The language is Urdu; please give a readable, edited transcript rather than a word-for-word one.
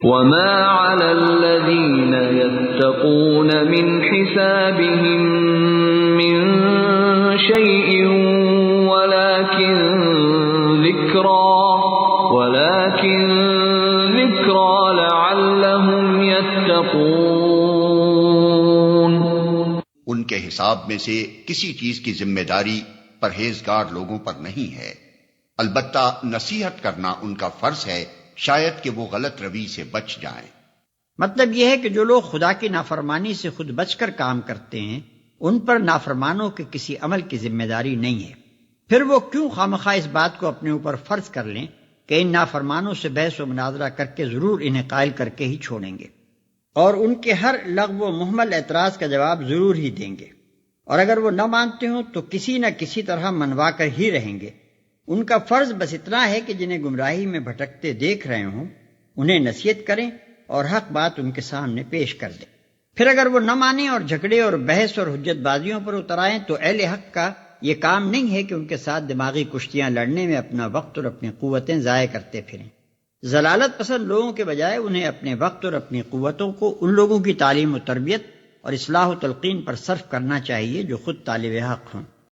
وما على الذين يتقون من حسابهم من شيء ولكن ذكرى لعلهم يتقون۔ ان کے حساب میں سے کسی چیز کی ذمہ داری پرہیزگار لوگوں پر نہیں ہے، البتہ نصیحت کرنا ان کا فرض ہے، شاید کہ وہ غلط روی سے بچ جائیں۔ مطلب یہ ہے کہ جو لوگ خدا کی نافرمانی سے خود بچ کر کام کرتے ہیں، ان پر نافرمانوں کے کسی عمل کی ذمہ داری نہیں ہے، پھر وہ کیوں خواہ اس بات کو اپنے اوپر فرض کر لیں کہ ان نافرمانوں سے بحث و مناظرہ کر کے ضرور انہیں قائل کر کے ہی چھوڑیں گے، اور ان کے ہر لغو و محمل اعتراض کا جواب ضرور ہی دیں گے، اور اگر وہ نہ مانتے ہوں تو کسی نہ کسی طرح منوا کر ہی رہیں گے۔ ان کا فرض بس اتنا ہے کہ جنہیں گمراہی میں بھٹکتے دیکھ رہے ہوں انہیں نصیحت کریں اور حق بات ان کے سامنے پیش کر دیں۔ پھر اگر وہ نہ مانیں اور جھگڑے اور بحث اور حجت بازیوں پر اتر آئیں تو اہل حق کا یہ کام نہیں ہے کہ ان کے ساتھ دماغی کشتیاں لڑنے میں اپنا وقت اور اپنی قوتیں ضائع کرتے پھریں۔ ضلالت پسند لوگوں کے بجائے انہیں اپنے وقت اور اپنی قوتوں کو ان لوگوں کی تعلیم و تربیت اور اصلاح و تلقین پر صرف کرنا چاہیے جو خود طالب حق ہوں۔